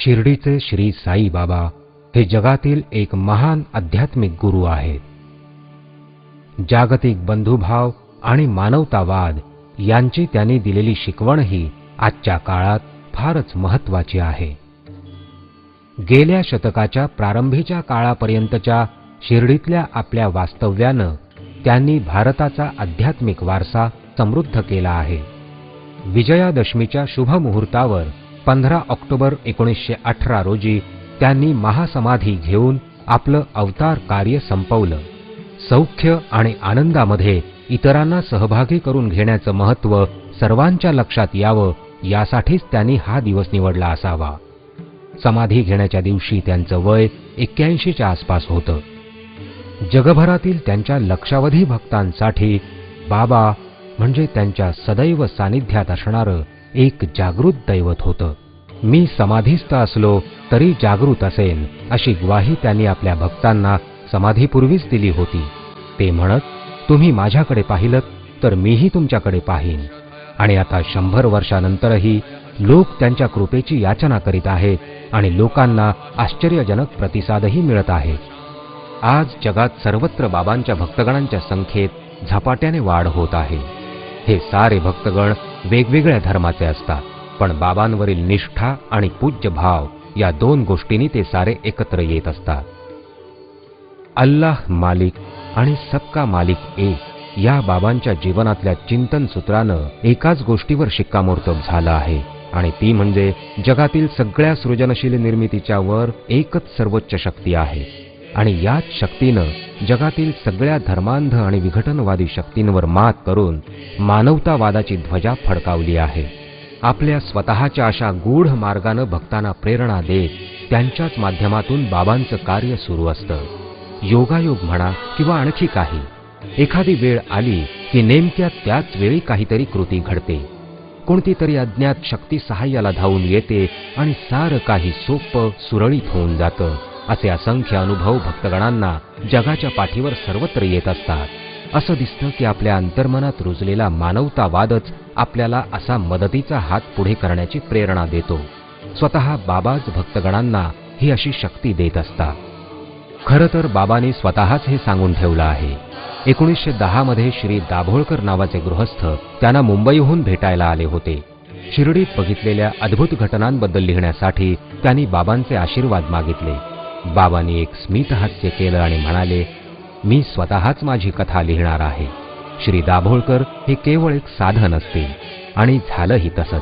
शिर्डीचे श्री साई बाबा हे जगातील एक महान आध्यात्मिक गुरु आहेत. जागतिक बंधुभाव आणि मानवतावाद यांची त्यांनी दिलेली शिकवणही आजच्या काळात फारच महत्त्वाची आहे. गेल्या शतकाच्या प्रारंभीच्या काळापर्यंतच्या शिर्डीतल्या आपल्या वास्तव्यानं त्यांनी भारताचा आध्यात्मिक वारसा समृद्ध केला आहे. विजयादशमीच्या शुभ मुहूर्तावर 15 ऑक्टोबर 1918 रोजी त्यांनी महासमाधी घेऊन आपलं अवतार कार्य संपवलं. सौख्य आणि आनंदामध्ये इतरांना सहभागी करून घेण्याचं महत्त्व सर्वांच्या लक्षात यावं यासाठीच त्यांनी हा दिवस निवडला असावा. समाधी घेण्याच्या दिवशी त्यांचं वय 81च्या आसपास होतं. जगभरातील त्यांच्या लक्षावधी भक्तांसाठी बाबा म्हणजे त्यांच्या सदैव सानिध्यात असणारं एक जागृत दैवत होतं. मी समाधीस्थ असलो तरी जागृत असेन अशी ग्वाही त्यांनी आपल्या भक्तांना समाधीपूर्वीच दिली होती. ते म्हणत, तुम्ही माझ्याकडे पाहिलत तर मीही तुमच्याकडे पाहीन. आणि आता 100 वर्षानंतरही लोक त्यांच्या कृपेची याचना करीत आहेत आणि लोकांना आश्चर्यजनक प्रतिसादही मिळत आहे. आज जगात सर्वत्र बाबांच्या भक्तगणांच्या संख्येत झपाट्याने वाढ होत आहे. हे सारे भक्तगण वेगवेगळ्या धर्माचे असतात, पण बाबांवरील निष्ठा आणि पूज्य भाव या दोन गोष्टींनी ते सारे एकत्र येत असतात. अल्लाह मालिक आणि सबका मालिक एक या बाबांच्या जीवनातल्या चिंतन सूत्रानं एकाच गोष्टीवर शिक्कामोर्तब झालं आहे आणि ती म्हणजे जगातील सगळ्या सृजनशील निर्मितीच्या वर एकच सर्वोच्च शक्ती आहे आणि याच शक्तीनं जगातील सगळ्या धर्मांध आणि विघटनवादी शक्तींवर मात करून मानवतावादाची ध्वजा फडकावली आहे. आपल्या स्वतःच्या अशा गूढ मार्गानं भक्तांना प्रेरणा देत त्यांच्याच माध्यमातून बाबांचं कार्य सुरू असतं. योगायोग म्हणा किंवा आणखी काही, एखादी वेळ आली की नेमक्या त्याच वेळी काहीतरी कृती घडते. कोणती तरी अज्ञात शक्ती सहाय्याला धावून येते आणि सारं काही सोपं सुरळीत होऊन जातं. असे असंख्य अनुभव भक्तगणांना जगाच्या पाठीवर सर्वत्र येत असतात. असं दिसतं की आपल्या अंतर्मनात रुजलेला मानवतावादच आपल्याला असा मदतीचा हात पुढे करण्याची प्रेरणा देतो. स्वतः बाबाच भक्तगणांना ही अशी शक्ती देत असतात. खरं तर बाबांनी स्वतःच हे सांगून ठेवलं आहे. 1910 मध्ये श्री दाभोळकर नावाचे गृहस्थ त्यांना मुंबईहून भेटायला आले होते. शिर्डीत बघितलेल्या अद्भुत घटनांबद्दल लिहिण्यासाठी त्यांनी बाबांचे आशीर्वाद मागितले. बाबांनी एक स्मितहास्य केलं आणि म्हणाले, मी स्वतःच माझी कथा लिहिणार आहे. श्री दाभोळकर हे केवळ एक साधन असते. आणि झालंही तसंच.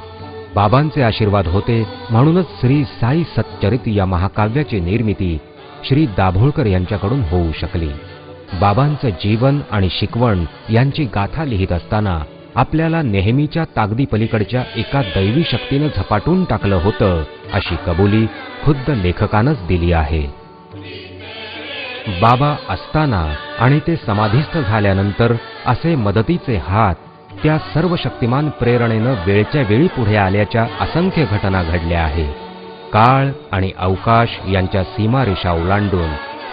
बाबांचे आशीर्वाद होते म्हणूनच श्री साई सच्चरित या महाकाव्याची निर्मिती श्री दाभोळकर यांच्याकडून होऊ शकली. बाबांचं जीवन आणि शिकवण यांची गाथा लिहित असताना आपल्याला नेहमीच्या ताकदी पलीकडच्या एका दैवी शक्तीनं झपाटून टाकलं होतं अशी कबुली खुद्द लेखकानंच दिली आहे. बाबा असताना आणि ते समाधीस्थ झाल्यानंतर असे मदतीचे हात त्या सर्व शक्तिमान प्रेरणेनं वेळच्या वेळी पुढे आल्याच्या असंख्य घटना घडल्या आहेत. काळ आणि अवकाश यांच्या सीमारेषा ओलांडून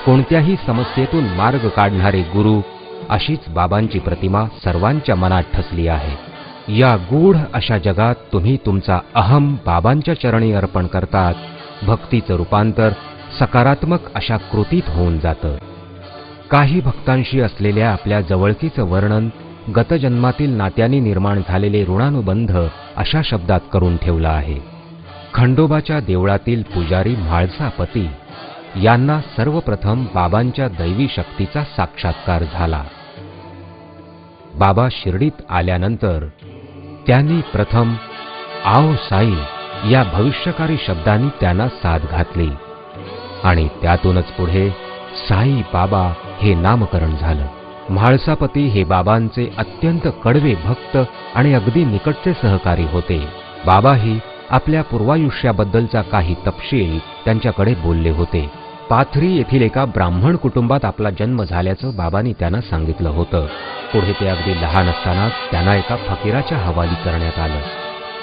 कोणत्याही समस्येतून मार्ग काढणारे गुरु अशीच बाबांची प्रतिमा सर्वांच्या मनात ठसली आहे. या गूढ अशा जगात तुम्ही तुमचा अहम बाबांच्या चरणी अर्पण करतात. भक्तीचं रूपांतर सकारात्मक अशा कृतीत होऊन जातं. काही भक्तांशी असलेल्या आपल्या जवळकीचं वर्णन गतजन्मातील नात्यांनी निर्माण झालेले ऋणानुबंध अशा शब्दात करून ठेवलं आहे. खंडोबाच्या देवळातील पुजारी म्हाळसापती यांना सर्वप्रथम बाबांच्या दैवी शक्तीचा साक्षात्कार झाला. बाबा शिर्डीत आल्यानंतर त्यांनी प्रथम आओ साई या भविष्यकारी शब्दांनी त्यांना साद घातली आणि त्यातूनच पुढे साई बाबा हे नामकरण झालं. म्हाळसापती हे बाबांचे अत्यंत कडवे भक्त आणि अगदी निकटचे सहकारी होते. बाबाही आपल्या पूर्वायुष्याबद्दलचा काही तपशील त्यांच्याकडे बोलले होते. पाथरी येथील एका ब्राह्मण कुटुंबात आपला जन्म झाल्याचं बाबांनी त्यांना सांगितलं होतं. पुढे ते अगदी लहान असताना त्यांना एका फकीराच्या हवाली करण्यात आलं.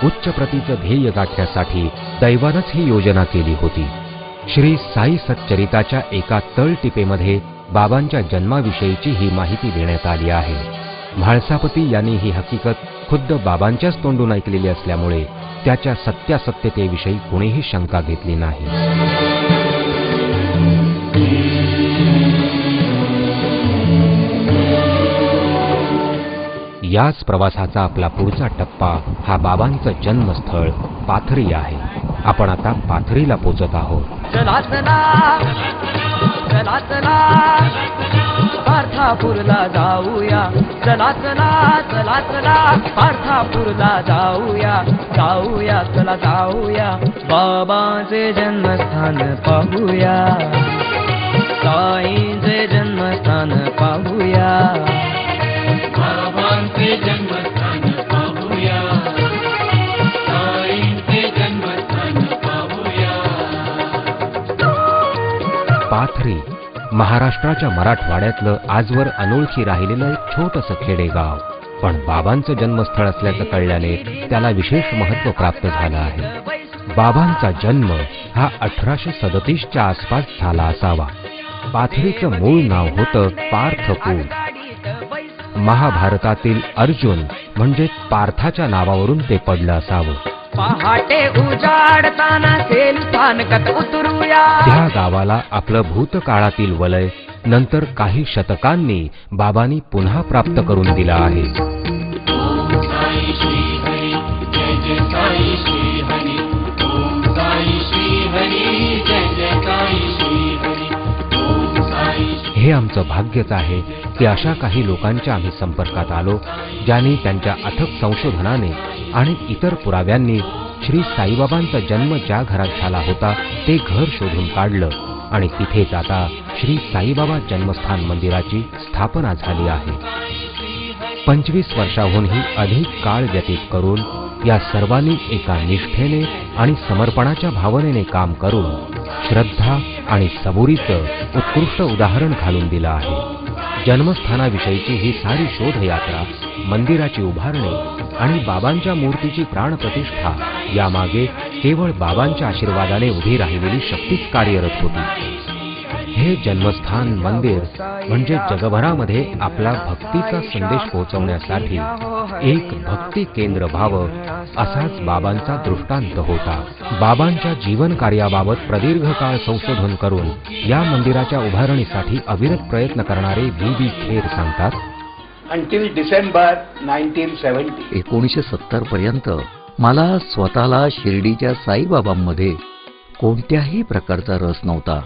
उच्च प्रतीचं ध्येय गाठण्यासाठी दैवानंच ही योजना केली होती. श्री साई सच्चरिताच्या एका तळटिपेमध्ये बाबांच्या जन्माविषयीची ही माहिती देण्यात आली आहे. म्हाळसापती यांनी ही हकीकत खुद्द बाबांच्याच तोंडून ऐकलेली असल्यामुळे त्याच्या सत्यासत्यतेविषयी कुणीही शंका घेतली नाही. याच प्रवासाचा आपला पुढचा टप्पा हा बाबांचं जन्मस्थळ पाथरी आहे. आपण आता पाथरीला पोहोचत आहोत. चला चला चला चला पार्थापूरला जाऊया. चला चला चला चला पार्थापूरला जाऊया. जाऊया चला जाऊया बाबाचे जन्मस्थान पाहूया. साईंचे जन्मस्थान पाहूया. बाबांचे जन्मस्थान पाहूया. साईंचे जन्मस्थान पाहूया. पाथरी महाराष्ट्राच्या मराठवाड्यातलं आजवर अनोळखी राहिलेलं एक छोटंसं खेडेगाव, पण बाबांचं जन्मस्थळ असल्याचं कळल्याने त्याला विशेष महत्त्व प्राप्त झालं आहे. बाबांचा जन्म हा 1837च्या आसपास झाला असावा. पाथरीचं मूळ नाव होतं पार्थपूर. महाभारतातील अर्जुन म्हणजे पार्थाच्या नावावरून ते पडलं असावं. पहाटे उजाडताना सेल स्थानकात उतरूया. त्या गावाला आपलं भूतकाळातील वलय नंतर काही शतकांनी बाबांनी पुन्हा प्राप्त करून दिला आहे. ओम साई श्री हरी जय जय साई श्री हरी. ओम साई श्री हरी जय जय साई श्री हरी. ओम साई. हे आमचं भाग्यच आहे की अशा काही लोकांच्या आम्ही संपर्कात आलो, ज्यांनी त्यांच्या अथक संशोधनाने आणि इतर पुराव्यांनी श्री साईबाबांचा जन्म ज्या घरात झाला होता ते घर शोधून काढलं आणि तिथेच आता श्री साईबाबा जन्मस्थान मंदिराची स्थापना झाली आहे. 25 वर्षाहूनही अधिक काळ व्यतीत करून या सर्वांनी एका निष्ठेने आणि समर्पणाच्या भावनेने काम करून श्रद्धा आणि सबुरीचं उत्कृष्ट उदाहरण घालून दिलं आहे. जन्मस्थानाविषयीची ही सारी शोधयात्रा, मंदिराची उभारणी आणि बाबांच्या मूर्तीची प्राणप्रतिष्ठा यामागे केवळ बाबांच्या आशीर्वादाने उभी राहिलेली शक्तीच कार्यरत होती. हे जन्मस्थान मंदिर म्हणजे जगभरामध्ये आपला भक्तीचा संदेश पोहोचवण्यासाठी एक भक्ती केंद्र व्हावं असाच बाबांचा दृष्टांत होता. बाबांच्या जीवन कार्याबाबत प्रदीर्घ काळ संशोधन करून या मंदिराच्या उभारणीसाठी अविरत प्रयत्न करणारे बी खेर सांगतात, Until December 1970. 1970 पर्यंत मला स्वतःला शिर्डीच्या साईबाबांमध्ये कोणत्याही प्रकारचा रस नव्हता,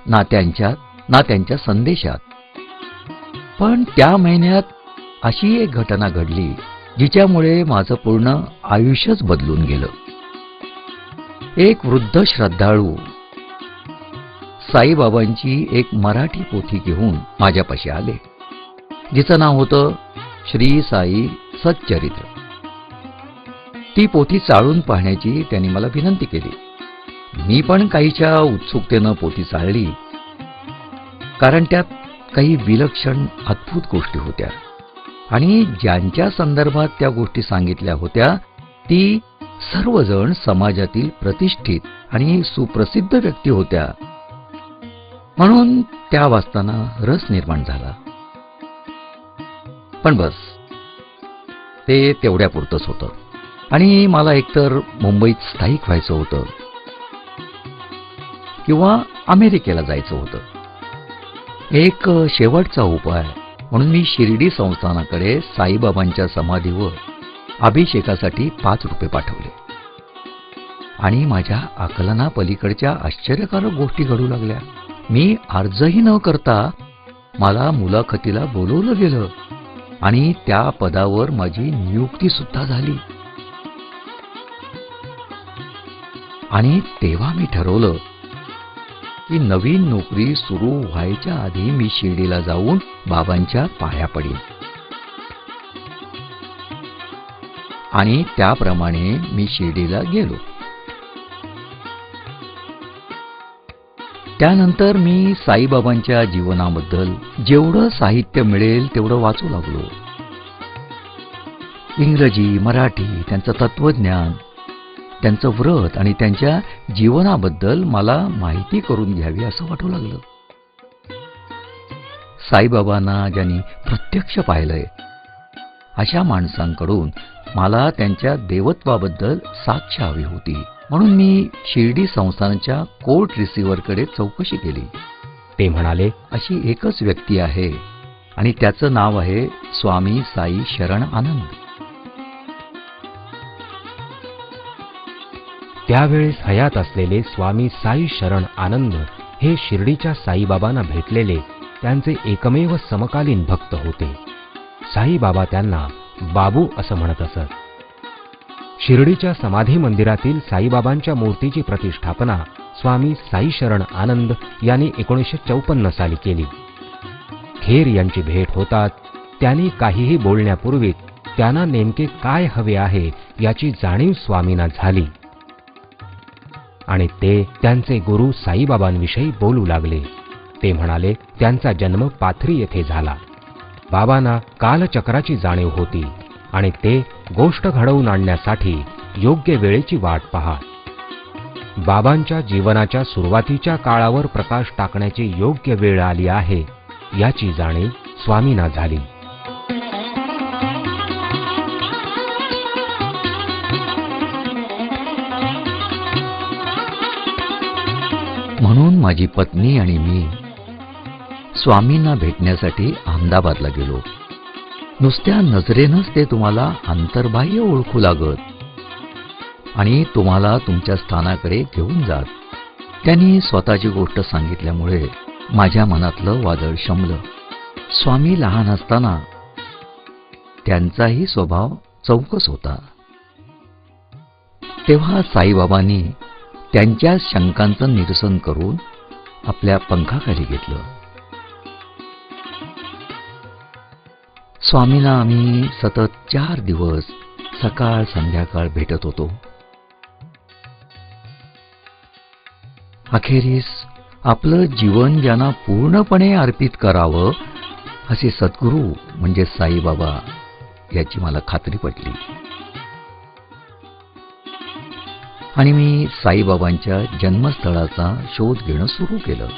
ना त्यांच्यात ना त्यांच्या संदेशात. पण त्या महिन्यात अशी एक घटना घडली जिच्यामुळे माझं पूर्ण आयुष्यच बदलून गेलं. एक वृद्ध श्रद्धाळू साईबाबांची एक मराठी पोथी घेऊन माझ्यापाशी आले, जिचं नाव होतं श्री साई सच्चरित्र. ती पोथी चाळून पाहण्याची त्यांनी मला विनंती केली. मी पण काहीच्या उत्सुकतेनं पोथी चाळली, कारण त्यात काही विलक्षण अद्भुत गोष्टी होत्या आणि ज्यांच्या संदर्भात त्या गोष्टी सांगितल्या होत्या ती सर्वजण समाजातील प्रतिष्ठित आणि सुप्रसिद्ध व्यक्ती होत्या. म्हणून त्या वाचताना रस निर्माण झाला. पण बस, ते तेवढ्यापुरतंच होतं आणि मला एकतर मुंबईत स्थायिक व्हायचं होतं किंवा अमेरिकेला जायचं होतं. एक शेवटचा उपाय म्हणून मी शिर्डी संस्थानाकडे साईबाबांच्या समाधीवर अभिषेकासाठी 5 रुपये पाठवले आणि माझ्या आकलना पलीकडच्या आश्चर्यकारक गोष्टी घडू लागल्या. मी अर्जही न करता मला मुलाखतीला बोलवलं गेलं आणि त्या पदावर माझी नियुक्ती सुद्धा झाली. आणि तेव्हा मी ठरवलं की नवीन नोकरी सुरू व्हायच्या आधी मी शिर्डीला जाऊन बाबांच्या पाया पडीन. आणि त्याप्रमाणे मी शिर्डीला गेलो. त्यानंतर मी साईबाबांच्या जीवनाबद्दल जेवढं साहित्य मिळेल तेवढं वाचू लागलो. इंग्रजी, मराठी, त्यांचं तत्वज्ञान, त्यांचं व्रत आणि त्यांच्या जीवनाबद्दल मला माहिती करून घ्यावी असं वाटू लागलं. साईबाबांना ज्यांनी प्रत्यक्ष पाहिलंय अशा माणसांकडून मला त्यांच्या देवत्वाबद्दल साक्ष हवी होती. म्हणून मी शिर्डी संस्थानाच्या कोर्ट रिसिव्हरकडे चौकशी केली. ते म्हणाले, अशी एकच व्यक्ती आहे आणि त्याचं नाव आहे स्वामी साई शरण आनंद. त्यावेळेस हयात असलेले स्वामी साई शरण आनंद हे शिर्डीच्या साईबाबांना भेटलेले त्यांचे एकमेव समकालीन भक्त होते. साईबाबा त्यांना बाबू असं म्हणत असत. शिर्डीच्या समाधी मंदिरातील साईबाबांच्या मूर्तीची प्रतिष्ठापना स्वामी साई शरण आनंद यांनी 1954 साली केली. खेर यांची भेट होतात त्यांनी काहीही बोलण्यापूर्वी त्यांना नेमके काय हवे आहे याची जाणीव स्वामींना झाली आणि ते त्यांचे गुरु साईबाबांविषयी बोलू लागले. ते म्हणाले, त्यांचा जन्म पाथरी येथे झाला. बाबांना कालचक्राची जाणीव होती आणि ते गोष्ट घडवून आणण्यासाठी योग्य वेळेची वाट पाहत. बाबांच्या जीवनाच्या सुरुवातीच्या काळावर प्रकाश टाकण्याची योग्य वेळ आली आहे याची जाणीव स्वामींना झाली. म्हणून माझी पत्नी आणि मी स्वामींना भेटण्यासाठी अहमदाबादला गेलो. नुसत्या नजरेनंच ते तुम्हाला अंतर्बाह्य ओळखू लागत आणि तुम्हाला तुमच्या स्थानाकडे घेऊन जात. त्यांनी स्वतःची गोष्ट सांगितल्यामुळे माझ्या मनातलं वादळ शमलं. स्वामी लहान असताना त्यांचाही स्वभाव चौकस होता. तेव्हा साईबाबांनी त्यांच्या शंकांचं निरसन करून आपल्या पंखाखाली घेतलं. स्वामींना आम्ही सतत 4 दिवस सकाळ संध्याकाळ भेटत होतो. अखेरीस आपलं जीवन ज्यांना पूर्णपणे अर्पित करावं असे सद्गुरू म्हणजे साईबाबा याची मला खात्री पटली आणि मी साईबाबांच्या जन्मस्थळाचा शोध घेणं सुरू केलं.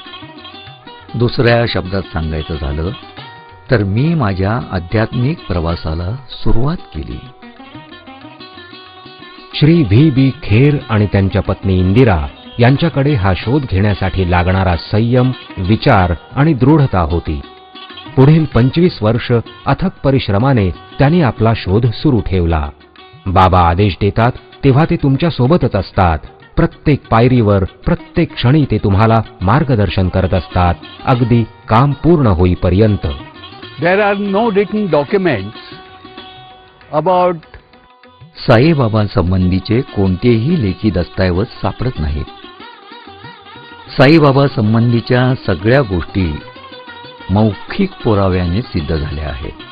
दुसऱ्या शब्दात सांगायचं झालं तर मी माझ्या आध्यात्मिक प्रवासाला सुरुवात केली. श्री व्ही बी खेर आणि त्यांच्या पत्नी इंदिरा यांच्याकडे हा शोध घेण्यासाठी लागणारा संयम, विचार आणि दृढता होती. पुढील 25 वर्ष अथक परिश्रमाने त्यांनी आपला शोध सुरू ठेवला. बाबा आदेश देतात तेव्हा ते तुमच्या सोबतच असतात. प्रत्येक पायरीवर, प्रत्येक क्षणी ते तुम्हाला मार्गदर्शन करत असतात, अगदी काम पूर्ण होईपर्यंत. There are no written documents about साईबाबांसंबंधीचे कोणतेही लेखी दस्तऐवज सापडत नाहीत. साईबाबा संबंधीच्या सगळ्या गोष्टी मौखिक पुराव्याने सिद्ध झाल्या आहेत.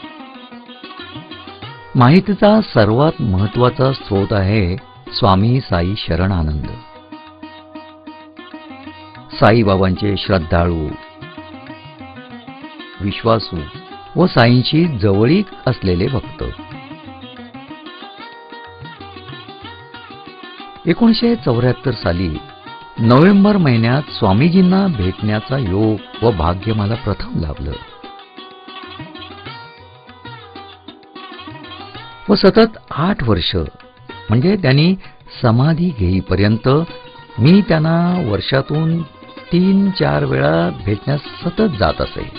माहितीचा सर्वात महत्वाचा स्रोत आहे स्वामी साई शरण आनंद. साईबाबांचे श्रद्धाळू, विश्वासू व साईंशी जवळीक असलेले भक्त. 1974 साली नोव्हेंबर महिन्यात स्वामीजींना भेटण्याचा योग व भाग्य मला प्रथम लाभलं व सतत 8 वर्ष म्हणजे त्यांनी समाधी घेईपर्यंत मी त्यांना वर्षातून 3-4 वेळा भेटण्यास सतत जात असे.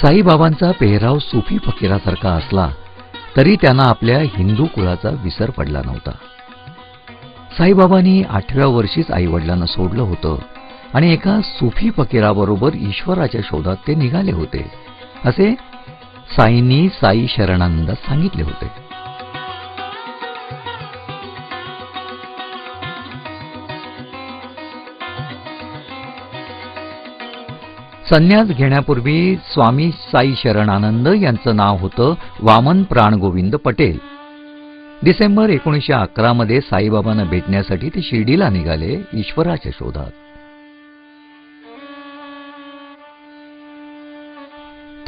साईबाबांचा पेहराव सुफी फकीरासारखा असला तरी त्यांना आपल्या हिंदू कुळाचा विसर पडला नव्हता. साईबाबांनी 8व्या वर्षीच आईवडिलांना सोडलं होतं आणि एका सुफी फकीराबरोबर ईश्वराच्या शोधात ते निघाले होते असे साईंनी साई शरणानंदात सांगितले होते. संन्यास घेण्यापूर्वी स्वामी साई शरणानंद यांचं नाव होतं वामन प्राणगोविंद पटेल. डिसेंबर 1911 मध्ये साईबाबांना भेटण्यासाठी ते शिर्डीला निघाले ईश्वराच्या शोधात.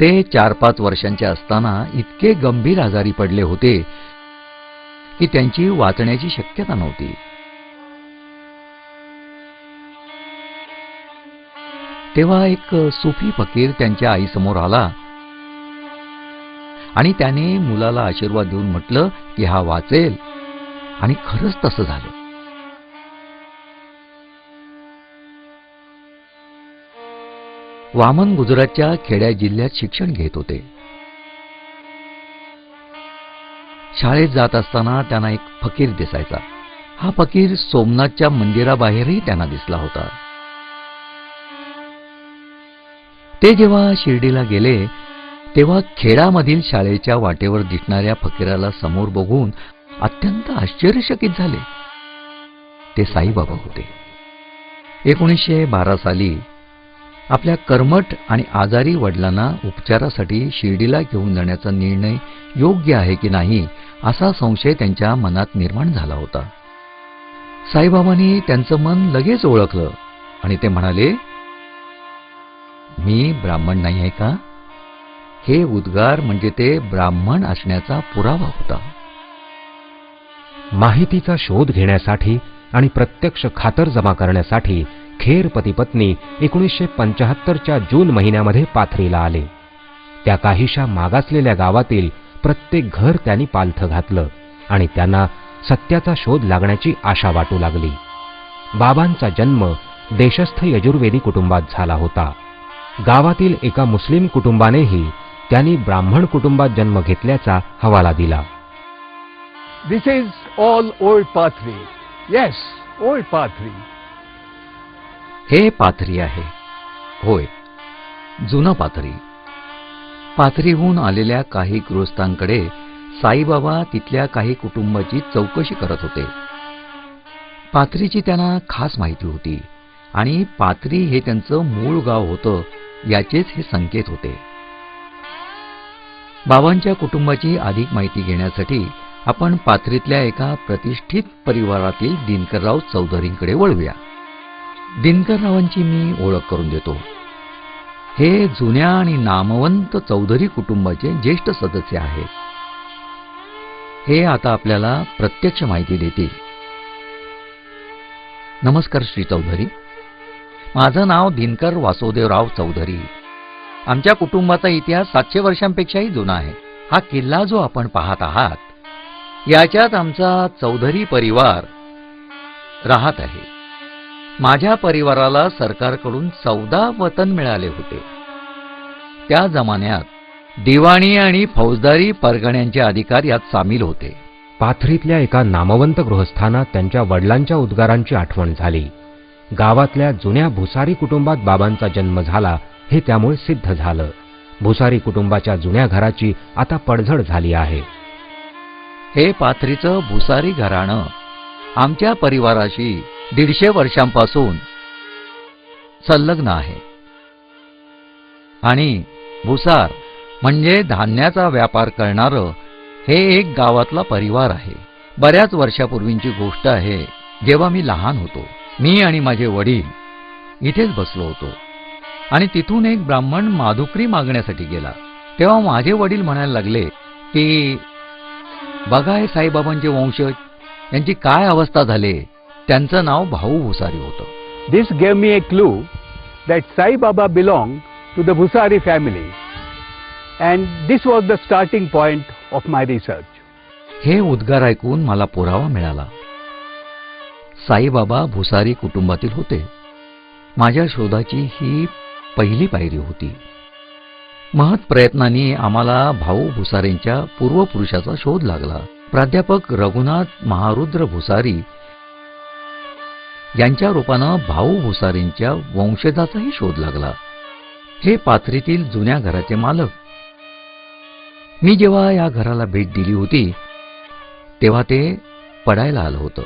ते 4-5 वर्षांचे असताना इतके गंभीर आजारी पडले होते की त्यांची वाचण्याची शक्यता नव्हती. तेव्हा एक सुफी फकीर त्यांच्या आईसमोर आला आणि त्याने मुलाला आशीर्वाद देऊन म्हटलं की हा वाचेल, आणि खरंच तसं झालं. वामन गुजरातच्या खेड्या जिल्ह्यात शिक्षण घेत होते. शाळेत जात असताना त्यांना एक फकीर दिसायचा. हा फकीर सोमनाथच्या मंदिराबाहेरही त्यांना दिसला होता. ते जेव्हा शिर्डीला गेले तेव्हा खेड्यामधील शाळेच्या वाटेवर दिसणाऱ्या फकीराला समोर बघून अत्यंत आश्चर्यचकित झाले. ते साईबाबा होते. 1912 साली आपल्या कर्मठ आणि आजारी वडिलांना उपचारासाठी शिर्डीला घेऊन जाण्याचा निर्णय योग्य आहे की नाही असा संशय त्यांच्या मनात निर्माण झाला होता. साईबाबांनी त्यांचं मन लगेच ओळखलं आणि ते म्हणाले, मी ब्राह्मण नाही आहे का? हे उद्गार म्हणजे ते ब्राह्मण असण्याचा पुरावा होता. माहितीचा शोध घेण्यासाठी आणि प्रत्यक्ष खातर जमा करण्यासाठी खेर पती पत्नी 1975च्या जून महिन्यामध्ये पाथरीला आले. त्या काहीशा मागासलेल्या गावातील प्रत्येक घर त्यांनी पालथं घातलं आणि त्यांना सत्याचा शोध लागण्याची आशा वाटू लागली. बाबांचा जन्म देशस्थ यजुर्वेदी कुटुंबात झाला होता. गावातील एका मुस्लिम कुटुंबानेही त्यांनी ब्राह्मण कुटुंबात जन्म घेतल्याचा हवाला दिला. This is all old Pathri. Yes, old Pathri. हे पाथरी आहे. होय, जुनं पाथरी. पाथरीहून आलेल्या काही गृहस्थांकडे साईबाबा तिथल्या काही कुटुंबाची चौकशी करत होते. पाथरीची त्यांना खास माहिती होती आणि पाथरी हे त्यांचं मूळ गाव होतं याचेच हे संकेत होते. बाबांच्या कुटुंबाची अधिक माहिती घेण्यासाठी आपण पाथरीतल्या एका प्रतिष्ठित परिवारातील दिनकरराव चौधरींकडे वळूया. दिनकररावांची मी ओळख करून देतो. हे जुन्या आणि नामवंत चौधरी कुटुंबाचे ज्येष्ठ सदस्य आहेत. हे आता आपल्याला प्रत्यक्ष माहिती देतील. नमस्कार श्री चौधरी. माझं नाव दिनकर वासुदेवराव चौधरी. आमच्या कुटुंबाचा इतिहास 700 वर्षांपेक्षाही जुना आहे. हा किल्ला जो आपण पाहत आहात याच्यात आमचा चौधरी परिवार राहत आहे. माझ्या परिवाराला सरकारकडून 14 वतन मिळाले होते. त्या जमान्यात दिवाणी आणि फौजदारी परगण्यांचे अधिकार यात सामील होते. पाथरीतल्या एका नामवंत गृहस्थांना त्यांच्या वडिलांच्या उद्गारांची आठवण झाली. गावातल्या जुन्या भुसारी कुटुंबात बाबांचा जन्म झाला हे त्यामुळे सिद्ध झालं. भुसारी कुटुंबाच्या जुन्या घराची आता पडझड झाली आहे. हे पाथरीचं भुसारी घराणं आमच्या परिवाराशी 150 वर्षांपासून संलग्न आहे आणि भुसार म्हणजे धान्याचा व्यापार करणारं हे एक गावातला परिवार आहे. बऱ्याच वर्षापूर्वीची गोष्ट आहे. जेव्हा मी लहान होतो, मी आणि माझे वडील इथेच बसलो होतो आणि तिथून एक ब्राह्मण माधुकरी मागण्यासाठी गेला. तेव्हा माझे वडील म्हणायला लागले की बघा हे साईबाबांचे वंशज, यांची काय अवस्था झाली. त्यांचं नाव भाऊ भुसारी होतं. This gave me a clue that Sai Baba belonged to the Bhusari family, and this was the starting point of my research. हे उद्गार ऐकून मला पुरावा मिळाला. साईबाबा भुसारी कुटुंबातील होते. माझ्या शोधाची ही पहिली पायरी होती. महत् प्रयत्नांनी आम्हाला भाऊ भुसारींच्या पूर्वपुरुषाचा शोध लागला. प्राध्यापक रघुनाथ महारुद्र भुसारी यांच्या रूपानं भाऊ भुसारींच्या वंशजाचाही शोध लागला. हे पाथरीतील जुन्या घराचे मालक. मी जेव्हा या घराला भेट दिली होती तेव्हा ते पडायला आलं होतं.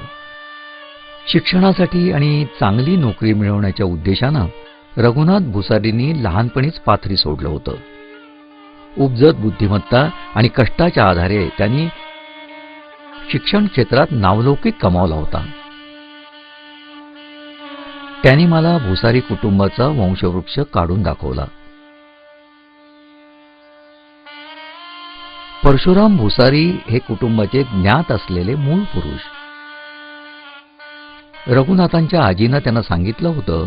शिक्षणासाठी आणि चांगली नोकरी मिळवण्याच्या उद्देशानं रघुनाथ भुसारींनी लहानपणीच पाथरी सोडलं होतं. उपजत बुद्धिमत्ता आणि कष्टाच्या आधारे त्यांनी शिक्षण क्षेत्रात नावलौकिक कमावला होता. त्यांनी मला भुसारी कुटुंबाचा वंशवृक्ष काढून दाखवला. परशुराम भुसारी हे कुटुंबाचे ज्ञात असलेले मूळ पुरुष. रघुनाथांच्या आजीनं त्यांना सांगितलं होतं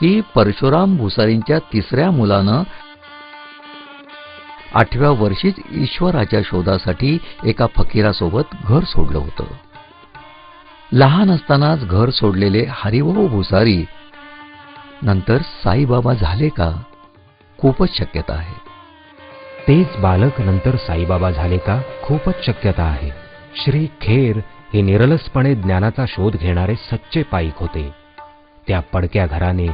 की परशुराम भुसारींच्या 3ऱ्या मुलानं 8व्या वर्षीच ईश्वराच्या शोधासाठी एका फकीरासोबत घर सोडलं होतं. लहान असतानाच घर सोडलेले हरिभाऊ भुसारी नंतर साईबाबा झाले का? खूपच शक्यता आहे. तेच बालक नंतर साईबाबा झाले का? खूपच शक्यता आहे. श्री खेर हे निरलसपणे ज्ञानाचा शोध घेणारे सच्चे पाईक होते. त्या पडक्या घराने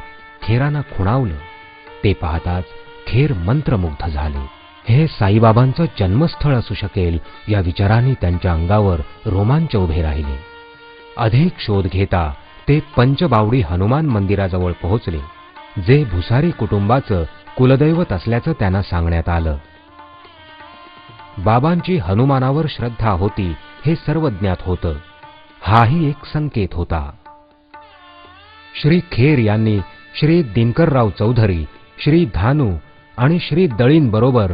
खेरांना खुणावलं. ते पाहताच खेर मंत्रमुग्ध झाले. हे साईबाबांचं जन्मस्थळ असू शकेल या विचाराने त्यांच्या अंगावर रोमांच उभे राहिले. अधिक शोध घेता ते पंचबावडी हनुमान मंदिराजवळ पोहोचले, जे भुसारी कुटुंबाचं कुलदैवत असल्याचं त्यांना सांगण्यात आलं. बाबांची हनुमानावर श्रद्धा होती हे सर्व ज्ञात होतं. हाही एक संकेत होता. श्री खेर यांनी श्री दिनकरराव चौधरी, श्री धानू आणि श्री दळीन बरोबर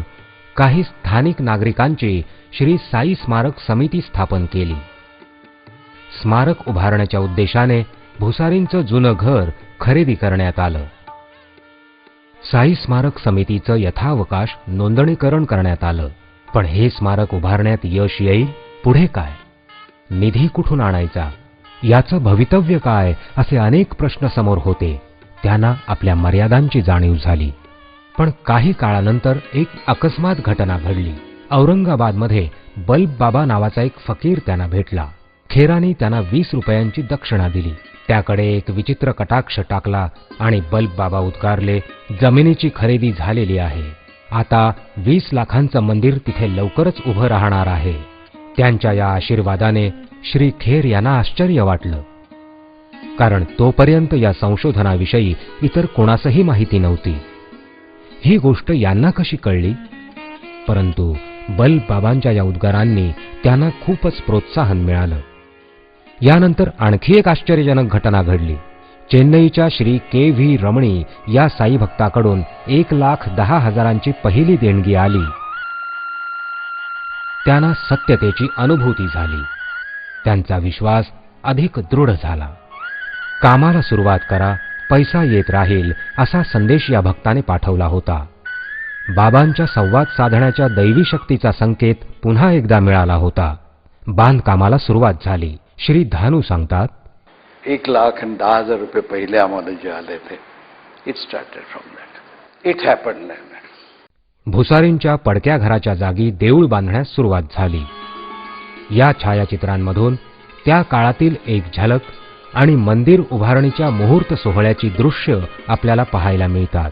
काही स्थानिक नागरिकांची श्री साई स्मारक समिती स्थापन केली. स्मारक उभारण्याच्या उद्देशाने भुसारींचं जुनं घर खरेदी करण्यात आलं. साई स्मारक समितीचं यथावकाश नोंदणीकरण करण्यात आलं. पण हे स्मारक उभारण्यात यश येईल? पुढे काय? निधी कुठून आणायचा? याचं भवितव्य काय? असे अनेक प्रश्न समोर होते. त्यांना आपल्या मर्यादांची जाणीव झाली. पण काही काळानंतर एक अकस्मात घटना घडली. औरंगाबादमध्ये बल्ब बाबा नावाचा एक फकीर त्यांना भेटला. खेरानी त्यांना 20 रुपयांची दक्षिणा दिली. त्याकडे एक विचित्र कटाक्ष टाकला आणि बल्ब बाबा उद्गारले, जमिनीची खरेदी झालेली आहे. आता 20 लाखांचं मंदिर तिथे लवकरच उभं राहणार आहे. त्यांच्या या आशीर्वादाने श्री खेर यांना आश्चर्य वाटलं, कारण तोपर्यंत या संशोधनाविषयी इतर कोणासही माहिती नव्हती. ही गोष्ट यांना कशी कळली? परंतु बल्ब बाबांच्या या उद्गारांनी त्यांना खूपच प्रोत्साहन मिळालं. यानंतर आणखी एक आश्चर्यजनक घटना घडली. चेन्नईच्या श्री के.व्ही. रमणी या साई भक्ताकडून 1,10,000ची पहिली देणगी आली. त्यांना सत्यतेची अनुभूती झाली. त्यांचा विश्वास अधिक दृढ झाला. कामाला सुरुवात करा, पैसा येत राहील असा संदेश या भक्ताने पाठवला होता. बाबांच्या संवाद साधण्याच्या दैवी शक्तीचा संकेत पुन्हा एकदा मिळाला होता. बांधकामाला सुरुवात झाली. श्री धानू सांगतात, 1,10,000 रुपये पहिले आम्हाला जे आले ते it started from that. It happened like that. भुसारींच्या पडक्या घराच्या जागी देऊळ बांधण्यास सुरुवात झाली. या छायाचित्रांमधून त्या काळातील एक झलक आणि मंदिर उभारणीच्या मुहूर्त सोहळ्याची दृश्य आपल्याला पाहायला मिळतात.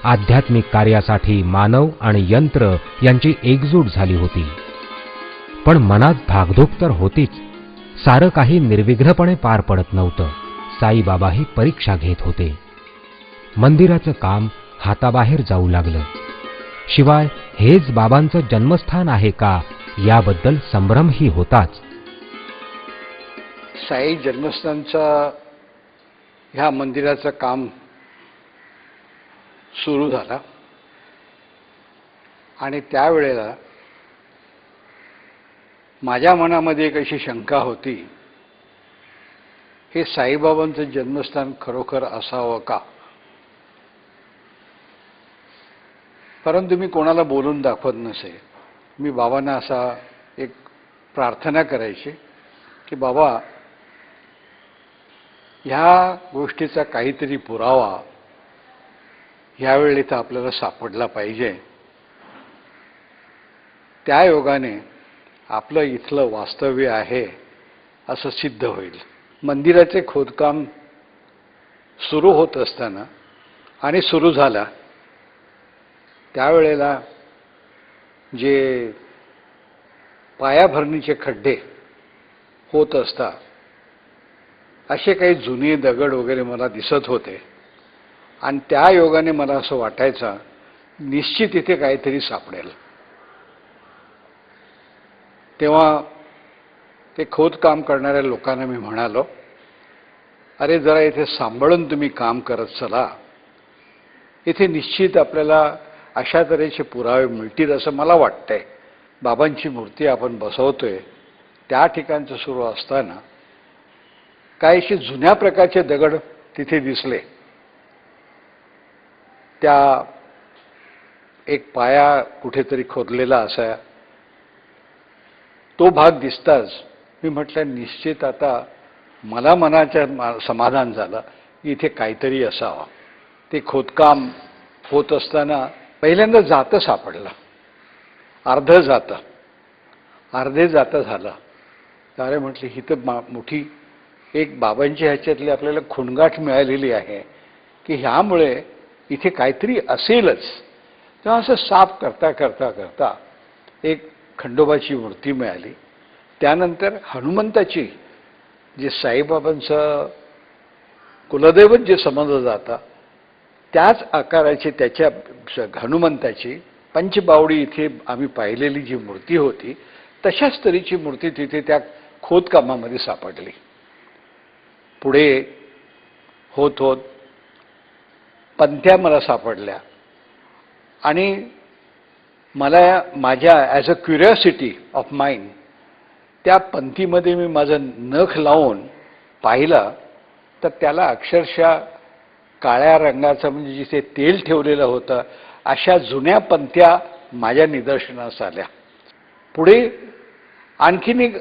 आध्यात्मिक कार्यासाठी मानव आणि यंत्र यांची एकजूट झाली होती. पण मनात धाकधूक तर होतीच. सारं काही निर्विघ्नपणे पार पडत नव्हतं. साईबाबाही परीक्षा घेत होते. मंदिराचं काम हाताबाहेर जाऊ लागलं. शिवाय हेच बाबांचं जन्मस्थान आहे का याबद्दल संभ्रमही होताच. साई जन्मस्थानचा ह्या मंदिराचं काम सुरू झाला आणि त्यावेळेला माझ्या मनामध्ये एक अशी शंका होती, हे साईबाबांचं जन्मस्थान खरोखर असावं का? परंतु मी कोणाला बोलून दाखवत नसे. मी बाबांना असा एक प्रार्थना करायची की बाबा, ह्या गोष्टीचा काहीतरी पुरावा ह्यावेळी इथं आपल्याला सापडला पाहिजे. त्या योगाने आपलं इथलं वास्तव्य आहे असं सिद्ध होईल. मंदिराचे खोदकाम सुरू होत असताना आणि सुरू झाला त्यावेळेला जे पायाभरणीचे खड्डे होत असता असे काही जुने दगड वगैरे मला दिसत होते आणि त्या योगाने मला असं वाटायचं निश्चित इथे काहीतरी सापडेल. तेव्हा ते खोदकाम करणाऱ्या लोकांना मी म्हणालो, अरे जरा इथे सांभाळून तुम्ही काम करत चला. इथे निश्चित आपल्याला अशा तऱ्हेचे पुरावे मिळतील असं मला वाटतंय. बाबांची मूर्ती आपण बसवतोय त्या ठिकाणचं सुरू असताना काहीशे जुन्या प्रकारचे दगड तिथे दिसले. त्या एक पाया कुठेतरी खोदलेला असा तो भाग दिसताच मी म्हटलं निश्चित आता मला मनाच्या समाधान झालं की इथे काहीतरी असावं. ते खोदकाम होत असताना पहिल्यांदा जातं सापडलं, अर्धे जातं झालं. त्यामुळे म्हटलं ही तर मोठी एक बाबांच्या ह्याच्यातली आपल्याला खुणगाठ मिळालेली आहे की ह्यामुळे इथे काहीतरी असेलच. तेव्हा असं साफ करता करता करता एक खंडोबाची मूर्ती मिळाली. त्यानंतर हनुमंताची, जे साईबाबांचं कुलदैवत जे समजलं जातं त्याच आकाराची त्याच्या हनुमंताची पंचबावडी इथे आम्ही पाहिलेली जी मूर्ती होती तशाच तऱ्हेची मूर्ती तिथे त्या खोदकामामध्ये सापडली. पुढे होत होत पंथ्या मला सापडल्या आणि मला माझ्या as a curiosity of mind त्या पंथीमध्ये मी माझं नख लावून पाहिलं तर त्याला अक्षरशः काळ्या रंगाचं म्हणजे जिथे तेल ठेवलेलं होतं अशा जुन्या पंथ्या माझ्या निदर्शनास आल्या. पुढे आणखीन एक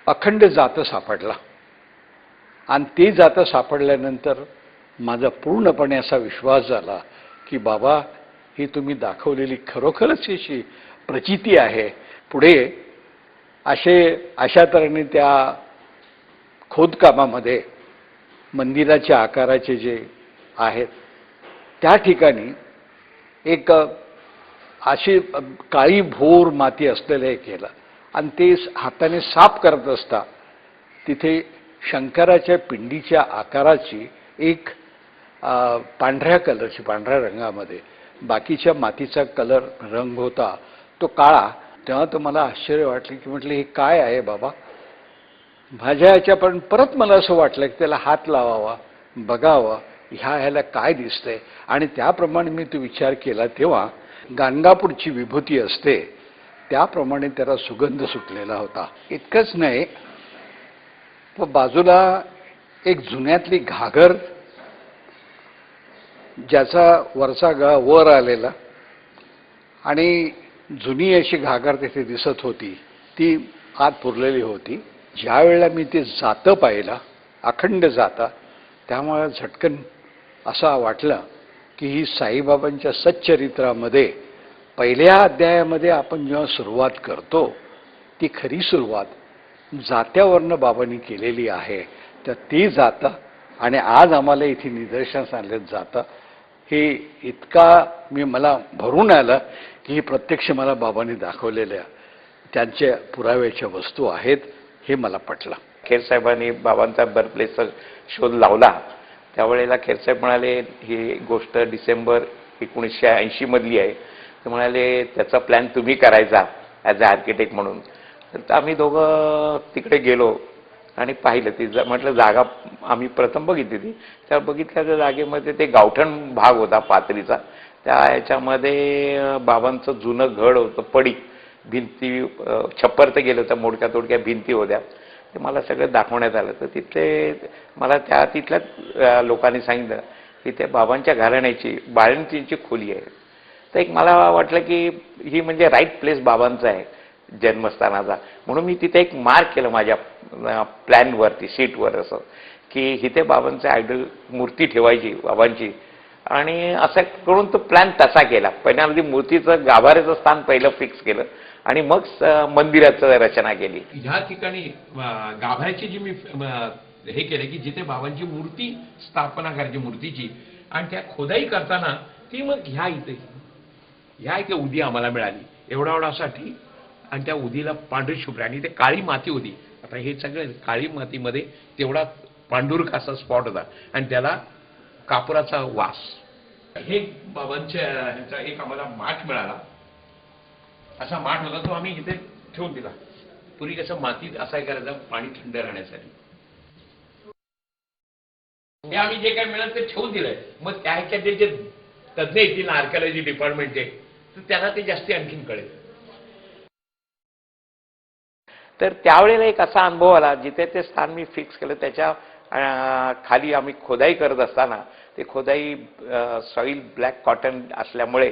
अखंड जातं सापडला आणि ते जातं सापडल्यानंतर माझा पूर्णपणे असा विश्वास झाला की बाबा ही तुम्ही दाखवलेली खरोखरच अशी प्रचिती आहे. पुढे अशा तऱ्हेने त्या खोदकामामध्ये मंदिराच्या आकाराचे जे आहेत त्या ठिकाणी एक अशी काळी भोर माती असलेलं हे केलं आणि ते हाताने साफ करत असता तिथे शंकराच्या पिंडीच्या आकाराची एक पांढऱ्या कलरची, पांढऱ्या रंगामध्ये, बाकीच्या मातीचा रंग होता तो काळा. तेव्हा तर मला आश्चर्य वाटले की म्हटलं हे काय आहे बाबा. माझ्या ह्याच्या पण परत मला असं वाटलं की त्याला हात लावावा, बघावं ह्याला काय दिसतंय. आणि त्याप्रमाणे मी तो विचार केला तेव्हा गाणगापूरची विभूती असते त्याप्रमाणे त्याला सुगंध सुटलेला होता. इतकंच नाही, पण बाजूला एक जुन्यातली घागर ज्याचा वरचा गळा वर आलेला आणि जुनी अशी घागर तिथे दिसत होती, ती आत पुरलेली होती. ज्या वेळेला मी ते जातं पाहिलं, अखंड जाता, त्यामुळे झटकन असं वाटलं की ही साईबाबांच्या सच्चरित्रामध्ये पहिल्या अध्यायामध्ये आपण जेव्हा सुरुवात करतो ती खरी सुरुवात जात्यावरनं बाबांनी केलेली आहे. तर ती जातं आणि आज आम्हाला इथे निदर्शनास आणलं जातं हे इतका मला भरून आलं की ही प्रत्यक्ष मला बाबांनी दाखवलेल्या त्यांच्या पुराव्याच्या वस्तू आहेत हे मला पटलं. खेरसाहेबांनी बाबांचा बर्थप्लेसचा शोध लावला त्यावेळेला खेरसाहेब म्हणाले ही गोष्ट डिसेंबर 1980 मधली आहे. ते म्हणाले त्याचा प्लॅन तुम्ही करायचा ॲज अ आर्किटेक्ट म्हणून. तर आम्ही दोघं तिकडे गेलो आणि पाहिलं ती म्हटलं जागा आम्ही प्रथम बघितली ती. त्या बघितल्या जागेमध्ये ते गावठण भाग होता पातळीचा. त्या ह्याच्यामध्ये बाबांचं जुनं घड होतं, पडी भिंती, छप्पर तर गेलं होतं, मोडक्या तोडक्या भिंती होत्या. ते मला सगळं दाखवण्यात आलं. तर तिथे मला तिथल्या लोकांनी सांगितलं की ते बाबांच्या घराण्याची बाळंतीची खोली आहे. तर एक मला वाटलं की ही म्हणजे राईट प्लेस बाबांचा आहे जन्मस्थानाचा. म्हणून मी तिथे एक मार्क केलं माझ्या प्लॅनवरती, शीटवर, असं की इथे बाबांचं आयडल मूर्ती ठेवायची बाबांची. आणि असं करून तो प्लॅन तसा केला. पहिल्यांदा मूर्तीचं गाभाऱ्याचं स्थान पहिलं फिक्स केलं आणि मग मंदिराचं रचना केली. ह्या ठिकाणी गाभाऱ्याची जी मी हे केलं की जिथे बाबांची मूर्ती स्थापना करायची मूर्तीची, आणि त्या खोदाई करताना ती मग ह्या इथे उदी आम्हाला मिळाली एवढासाठी. आणि त्या उदीला पांढरी शुभ्र आणि ते काळी माती होती. आता हे सगळं काळी मातीमध्ये तेवढा पांडुरक असा स्पॉट होता आणि त्याला कापुराचा वास. हे बाबांच्या ह्याचा एक आम्हाला माठ मिळाला. असा माठ होता तो आम्ही इथे ठेवून दिला. पूर्वी कसं मातीत असा करायचं पाणी थंड राहण्यासाठी. हे आम्ही जे काय मिळालं ते ठेवून दिलंय. मग त्या ह्याच्यात जे तज्ञ येतील आर्किओलॉजी डिपार्टमेंटचे तर त्यांना ते जास्ती आणखीन कळेल. तर त्यावेळेला एक असा अनुभव आला जिथे ते स्थान मी फिक्स केलं. त्याच्या खाली आम्ही खोदाई करत असताना ते खोदाई सॉईल ब्लॅक कॉटन असल्यामुळे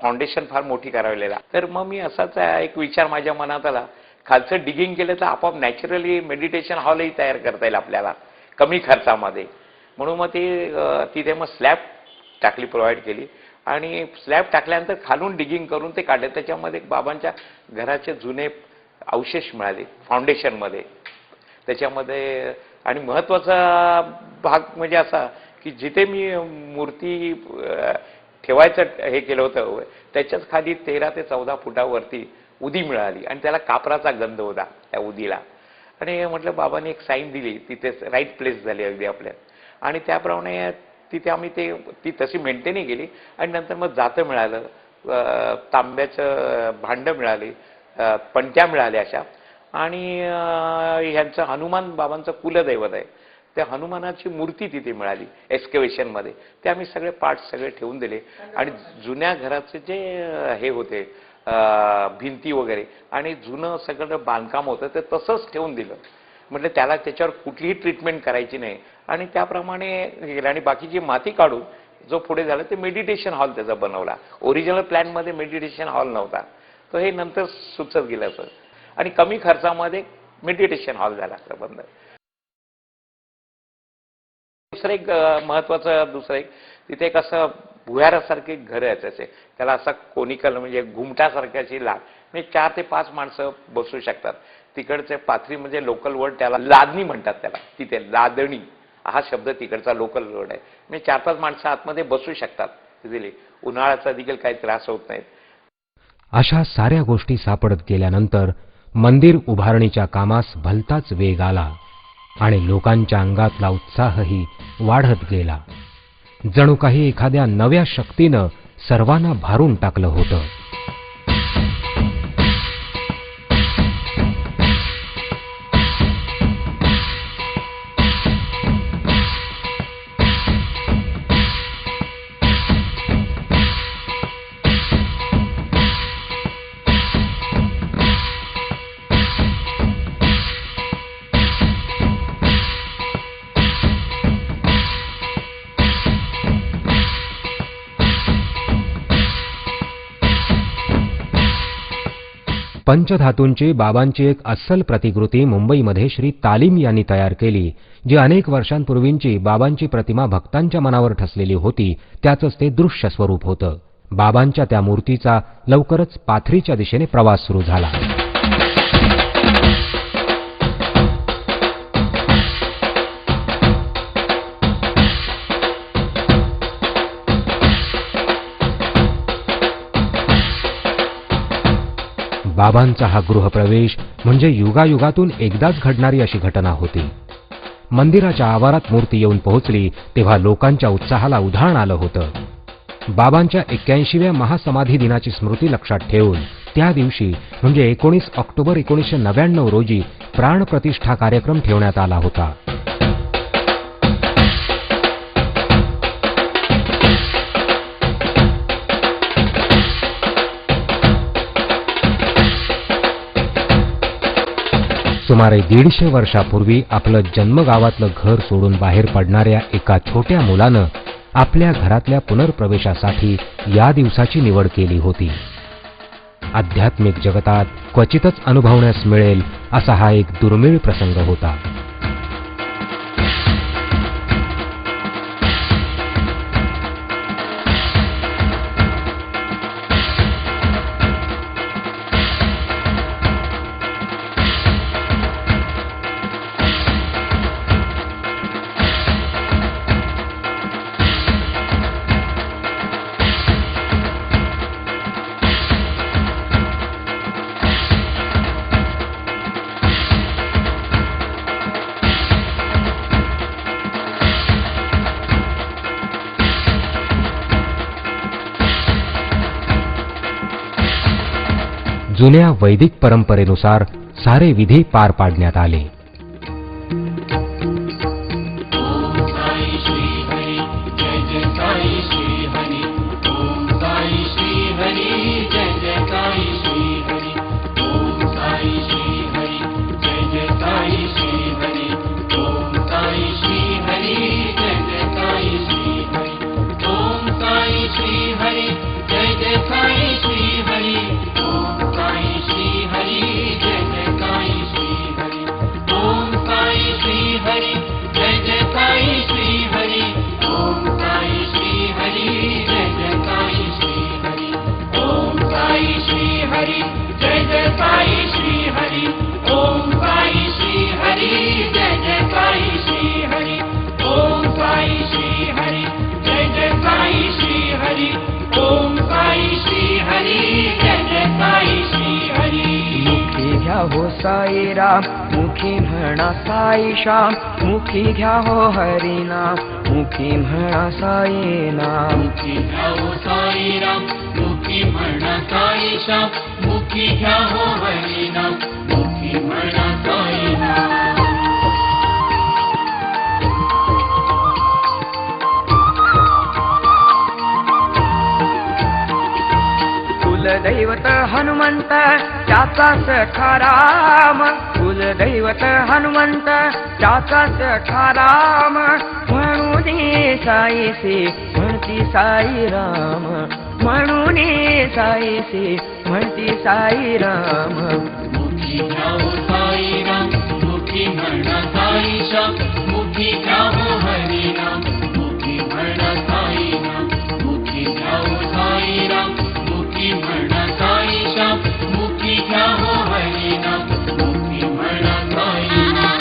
फाउंडेशन फार मोठी करावलेला. तर मग मी असाच एक विचार माझ्या मनात आला, खालचं डिगिंग केलं तर आपोआप नॅचरली मेडिटेशन हॉलही तयार करता येईल आपल्याला कमी खर्चामध्ये. म्हणून मग तिथे मग स्लॅब टाकली, प्रोव्हाइड केली. आणि स्लॅब टाकल्यानंतर खालून डिगिंग करून ते काढले. त्याच्यामध्ये बाबांच्या घराचे जुने अवशेष मिळाले फाउंडेशनमध्ये त्याच्यामध्ये. आणि महत्त्वाचा भाग म्हणजे असा की जिथे मी मूर्ती ठेवायचं हे केलं होतं त्याच्याच खाली 13 ते 14 फुटावरती उदी मिळाली आणि त्याला कापराचा गंध होता त्या उदीला. आणि म्हटलं बाबांनी एक साईन दिली, तिथे राईट प्लेस झाली अगदी आपल्या. आणि त्याप्रमाणे तिथे आम्ही ती तशी मेंटेनही केली. आणि नंतर मग जातं मिळालं, तांब्याचं भांडं मिळाली, पणत्या मिळाल्या अशा. आणि ह्यांचं हनुमान बाबांचं कुलदैवत आहे, त्या हनुमानाची मूर्ती तिथे मिळाली एक्सकेव्हेशनमध्ये. ते आम्ही सगळे पार्ट्स सगळे ठेवून दिले. आणि जुन्या घराचे जे हे होते भिंती वगैरे आणि जुनं सगळं बांधकाम होतं ते तसंच ठेवून दिलं. म्हटलं त्याला त्याच्यावर कुठलीही ट्रीटमेंट करायची नाही. आणि त्याप्रमाणे गेलं. आणि बाकीची माती काढून जो पुढे झाला ते मेडिटेशन हॉल त्याचा बनवला. ओरिजिनल प्लॅनमध्ये मेडिटेशन हॉल नव्हता, तर हे नंतर सुचत गेलं असं. आणि कमी खर्चामध्ये मेडिटेशन हॉल झाला प्रबंध. दुसरं एक महत्वाचं तिथे एक असं भुयारासारखे घर आहे त्याचे, त्याला असा कोनिकल म्हणजे घुमटासारख्याची लाद म्हणजे 4 ते 5 माणसं बसू शकतात. तिकडचे पाथरी म्हणजे लोकल वर्ड त्याला लादणी म्हणतात. त्याला तिथे लादणी हा शब्द तिकडचा लोकल वर्ड आहे. म्हणजे 4-5 माणसं आतमध्ये बसू शकतात तिथे. उन्हाळ्याचा देखील काही त्रास होत नाही. अशा साऱ्या गोष्टी सापडत गेल्यानंतर मंदिर उभारणीच्या कामास भलताच वेग आला आणि लोकांच्या अंगातला उत्साहही वाढत गेला. जणू काही एखाद्या नव्या शक्तीनं सर्वांना भारून टाकलं होतं. पंचधातूंची बाबांची एक अस्सल प्रतिकृती मुंबईमध्ये श्री तालीम यांनी तयार केली, जी अनेक वर्षांपूर्वींची बाबांची प्रतिमा भक्तांच्या मनावर ठसलेली होती त्याचंच ते दृश्य स्वरूप होतं. बाबांच्या त्या मूर्तीचा लवकरच पाथरीच्या दिशेने प्रवास सुरू झाला. बाबांचा हा गृहप्रवेश म्हणजे युगायुगातून एकदाच घडणारी अशी घटना होती. मंदिराच्या आवारात मूर्ती येऊन पोहोचली तेव्हा लोकांच्या उत्साहाला उधाण आलं होतं. बाबांच्या 81व्या महासमाधी दिनाची स्मृती लक्षात ठेवून त्या दिवशी म्हणजे 19 ऑक्टोबर 1999 रोजी प्राणप्रतिष्ठा कार्यक्रम ठेवण्यात आला होता. सुमारे 150 वर्षापूर्वी आपलं जन्मगावातलं घर सोडून बाहेर पडणाऱ्या एका छोट्या मुलानं आपल्या घरातल्या पुनर्प्रवेशासाठी या दिवसाची निवड केली होती. आध्यात्मिक जगतात क्वचितच अनुभवण्यास मिळेल असा हा एक दुर्मिळ प्रसंग होता. जुन्या वैदिक परंपरेनुसार सारे विधी पार पाडण्यात आले. ओम साई श्री हरी जय जय साई श्री हरी. ओम साई श्री हरी जय जय साई श्री हरी. ओम साई श्री हरी जय जय साई श्री हरी. ओम साई श्री हरी जय जय साई श्री हरी. ओम साई श्री हरी जय जय साई साईराम मुखी म्हणा साई श्याम मुखी घ्या हो हरिनाम मुखी म्हणा साई नाम मुखी घ्या हो साईराम मुखी म्हणा साई श्याम मुखी घ्या हो हरिनाम मुखी म्हणा साई नाम कुलदैवत हनुमंत त्याचा सखा राम कुलदैवत हनुमंत त्याचा सखा राम म्हणून साईसी म्हणती साई राम म्हणून साईसी म्हणती साई राम मुखी घ्या हो साईराम मुखी म्हणा साई श्याम मुखी घ्या हो हरिनाम मुखी म्हणा साई नाम मुखी घ्या हो साईराम मुखी म्हणा साई श्याम मुखी घ्या हो हरिनाम मुखी म्हणा साई नाम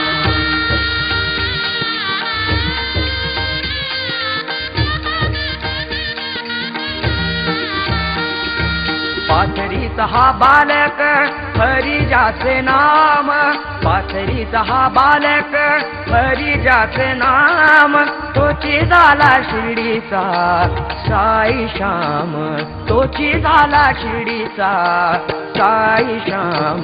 पाथरीचा हा बालक हरिजाचे नाम पाथरीचा हा बालक हरिजाचे नाम तोची झाला शिर्डीचा साई श्याम तोची झाला शिर्डीचा साई श्याम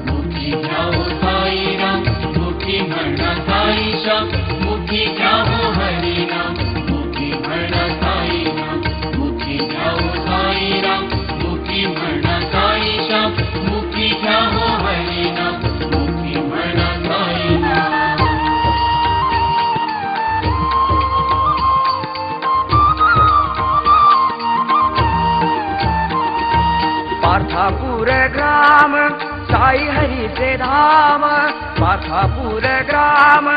मुखी घ्या हो साईराम मुखी म्हणा साई श्याम मुखी घ्या हो हरिनाम मुखी म्हणा साई नाम मुखी घ्या हो साईराम मुखी म्हणा साई श्याम मुखी घ्या हो हरिनाम मुखी म्हणा साई नाम पार्थापूर ग्राम साई हरीचे धाम पार्थापूर ग्राम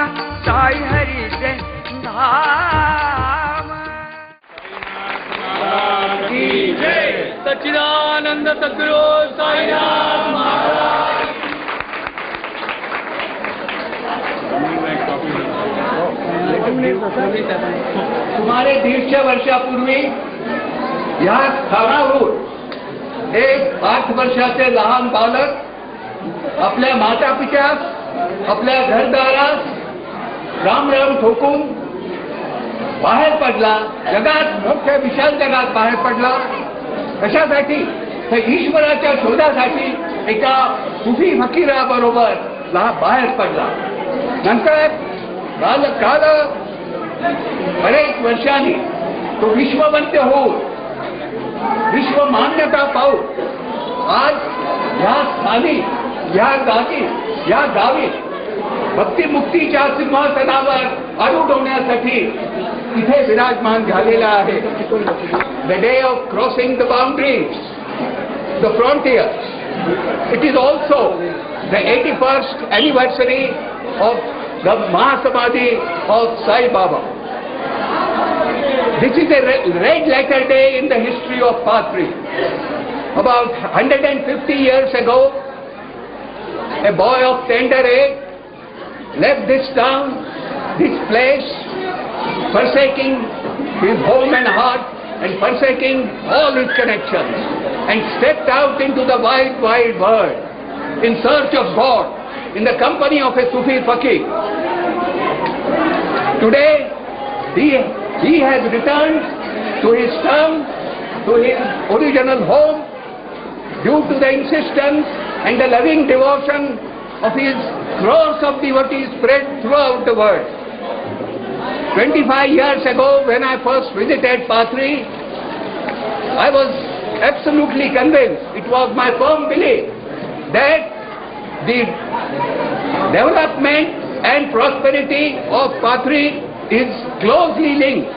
साई हरीचे धाम सच्चिदानंद सद्गुरु साईनाथ महाराज सुमारे 150 वर्षापूर्वी या स्थानावरून एक 8 वर्षाचे लहान बालक आपल्या माता पित्यास आपल्या घरदारास राम राम ठोकून बाहेर पडला जगात मोठ्या विशाल जगात बाहेर पडला कशासाठी तर ईश्वराच्या शोधासाठी एका सुफी फकीराबरोबर बाहेर पडला नंतर काल बरेच वर्षांनी तो विश्ववंत होऊन विश्व मान्यता पाहून आज या स्थानी या जागी या गावी भक्तिमुक्तीच्या सिंहासनावर आरूढ होण्यासाठी इथे विराजमान झालेला आहे the day of crossing the boundaries the frontier it is also the 81st anniversary of the Mahasamadhi of Sai Baba. This is a red letter day in the history of Pathri. About 150 years ago, a boy of tender age left this town, this place, forsaking his home and heart and forsaking all his connections, and stepped out into the wide, wide world in search of God, in the company of a Sufi fakir. Today, he has returned to his town, to his original home, due to the insistence and the loving devotion of his crores of devotees spread throughout the world. 25 years ago, when I first visited Pathri, I was absolutely convinced, it was my firm belief, that the development and prosperity of Pathri is closely linked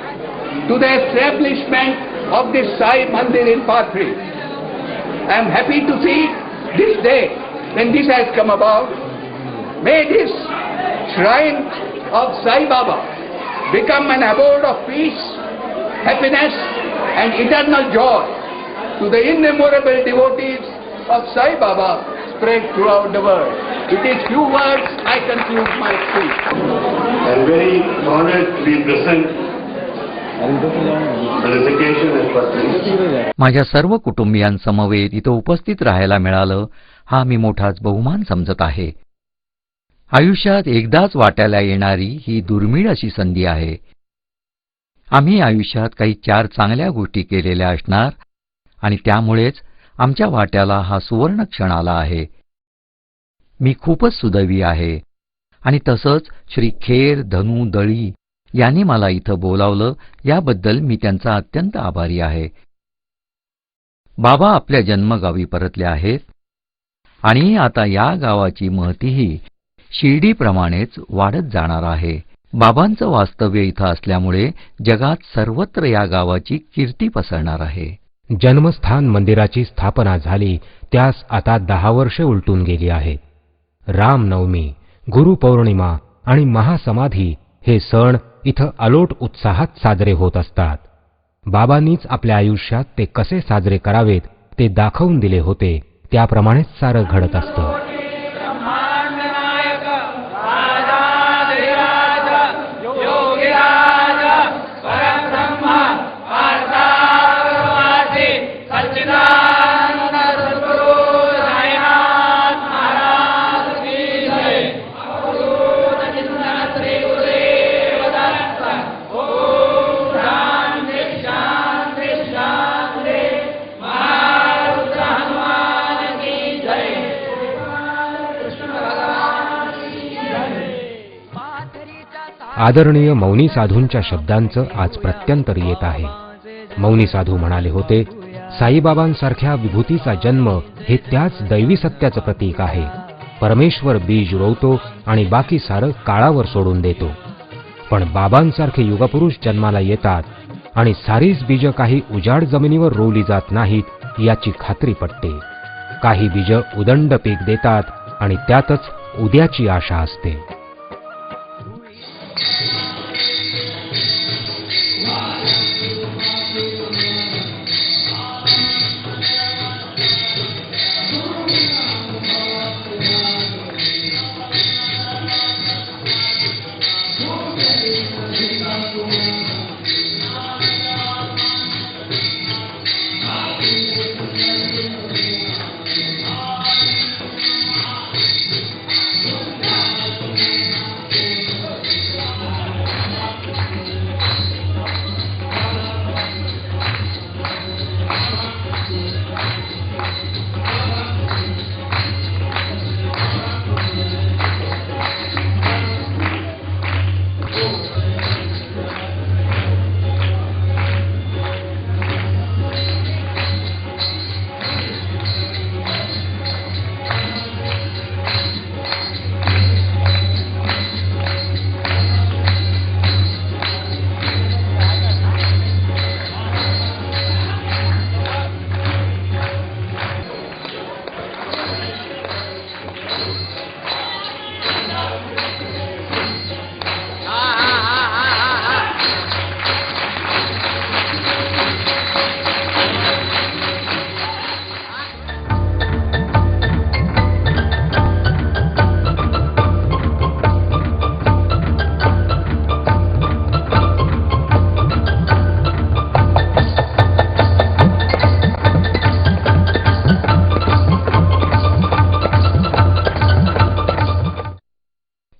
to the establishment of this Sai Mandir in Pathri. I am happy to see this day when this has come about. May this shrine of Sai Baba become an abode of peace, happiness and eternal joy to the innumerable devotees of Sai Baba spread throughout the world. With these few words, I conclude my speech. I am very honored to be present on this occasion at Pathri. माझ्या सर्व कुटुंबियांसमवेत इथं उपस्थित राहायला मिळालं हा मी मोठाच बहुमान समजत आहे. आयुष्यात एकदाच वाट्याला येणारी ही दुर्मिळ अशी संधी आहे. आम्ही आयुष्यात काही 4 चांगल्या गोष्टी केलेल्या असणार आणि त्यामुळेच आमच्या वाट्याला हा सुवर्ण क्षण आला आहे. मी खूपच सुदैवी आहे आणि तसंच श्री खेर धनु दळी यांनी मला इथं बोलावलं याबद्दल मी त्यांचा अत्यंत आभारी आहे. बाबा आपल्या जन्मगावी परतले आहेत आणि आता या गावाची महतीही शिर्डीप्रमाणेच वाढत जाणार आहे. बाबांचं वास्तव्य इथं असल्यामुळे जगात सर्वत्र या गावाची कीर्ती पसरणार आहे. जन्मस्थान मंदिराची स्थापना झाली त्यास आता 10 वर्षे उलटून गेली आहेत. रामनवमी, गुरुपौर्णिमा आणि महासमाधी हे सण इथं अलोट उत्साहात साजरे होत असतात. बाबांनीच आपल्या आयुष्यात ते कसे साजरे करावेत ते दाखवून दिले होते. त्याप्रमाणेच सारं घडत असतं. आदरणीय मौनी साधूंच्या शब्दांचं आज प्रत्यंतर येत आहे. मौनी साधू म्हणाले होते, साईबाबांसारख्या विभूतीचा जन्म हे त्याच दैवी सत्याचं प्रतीक आहे. परमेश्वर बीज रोवतो आणि बाकी सारं काळावर सोडून देतो. पण बाबांसारखे युगपुरुष जन्माला येतात आणि सारीच बीज काही उजाड जमिनीवर रोवली जात नाहीत याची खात्री पटते. काही बीज उदंड पीक देतात आणि त्यातच उद्याची आशा असते.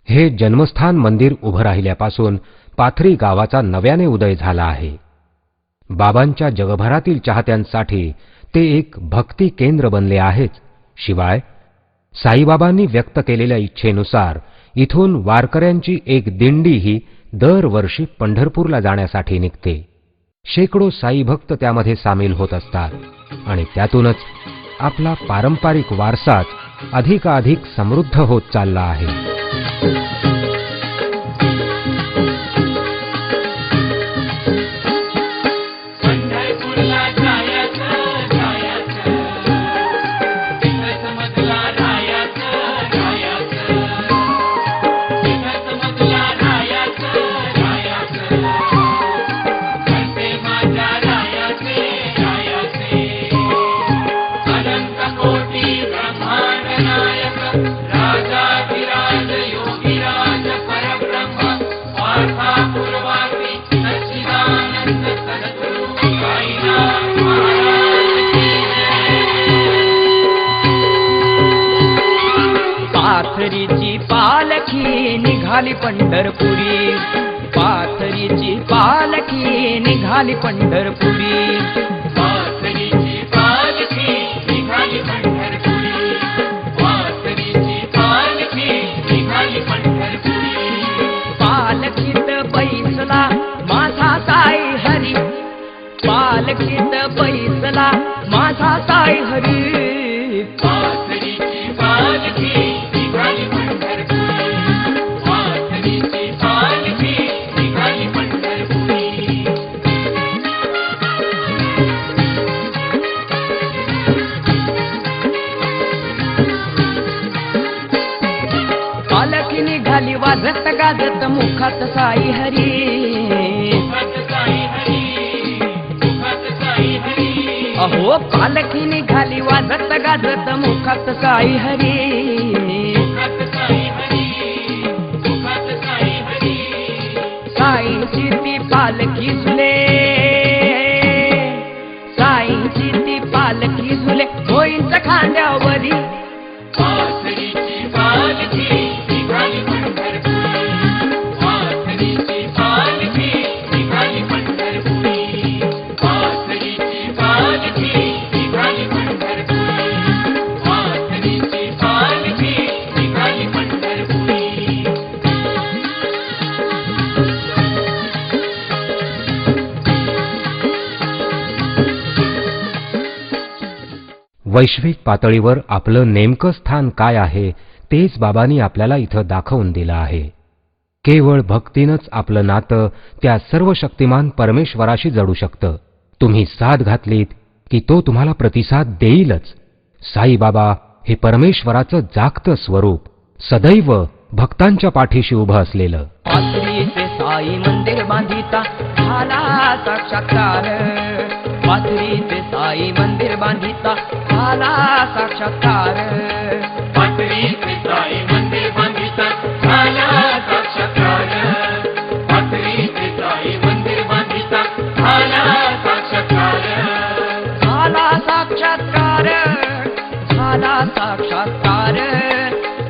हे जन्मस्थान मंदिर उभं राहिल्यापासून पाथरी गावाचा नव्याने उदय झाला आहे. बाबांच्या जगभरातील चाहत्यांसाठी ते एक भक्ती केंद्र बनले आहेच. शिवाय साईबाबांनी व्यक्त केलेल्या इच्छेनुसार इथून वारकऱ्यांची एक दिंडीही दरवर्षी पंढरपूरला जाण्यासाठी निघते. शेकडो साई भक्त त्यामध्ये सामील होत असतात आणि त्यातूनच आपला पारंपरिक वारसाच अधिकाधिक समृद्ध होत चालला आहे. राजा विराज योगी निघाली पंढरपुरी, पाथरीची पालखी निघाली पंढरपुरी. वासरीची पालखी निघाली पंढरपुरी, वासरीची पालखी निघाली पंढरपुरी. पालखीत बैसला माझा साई हरी, पालखीत बैसला माझा साई हरी. वासरीची पालखी निघाली पंढरपुरी, वासरीची पालखी निघाली पंढरपुरी. पालखी निघाली वाजत गाजत मुखात साई हरी, मुखात साई हरी, मुखात साई हरी. अहो पालखी निघाली वाजत गाजत मुखात साई हरी. मुखात साई हरी, मुखात साई हरी. साईंची ती पालखी झुले, साईंची ती पालखी झुले होईंच्या खांद्यावरी. वासरीची पालखी निघाली पंढरपुरी, वासरीची पालखी निघाली पंढरपुरी, वासरीची पालखी निघाली पंढरपुरी, वासरीची पालखी निघाली पंढरपुरी. वैश्विक पातळीवर आपलं नेमकं स्थान काय आहे तेच बाबांनी आपल्याला इथं दाखवून दिलं आहे. केवळ भक्तीनंच आपलं नातं त्या सर्व शक्तिमान परमेश्वराशी जडू शकतं. तुम्ही साथ घातलीत की तो तुम्हाला प्रतिसाद देईलच. साईबाबा हे परमेश्वराचं जागतं स्वरूप, सदैव भक्तांच्या पाठीशी उभं असलेलं. पाथरीचे साई मंदिर बांधिता झाला साक्षात्कार, पाथरीचे साई मंदिर बांधिता झाला साक्षात्कार. पाथरीचे साई मंदिर बांधिता झाला साक्षात्कार, पाथरीचे साई मंदिर बांधिता झाला साक्षात्कार. झाला साक्षात्कार, झाला साक्षात्कार,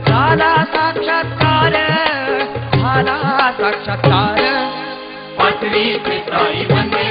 झाला साक्षात्कार, झाला साक्षात्कार. पाथरीचे साई मंदिर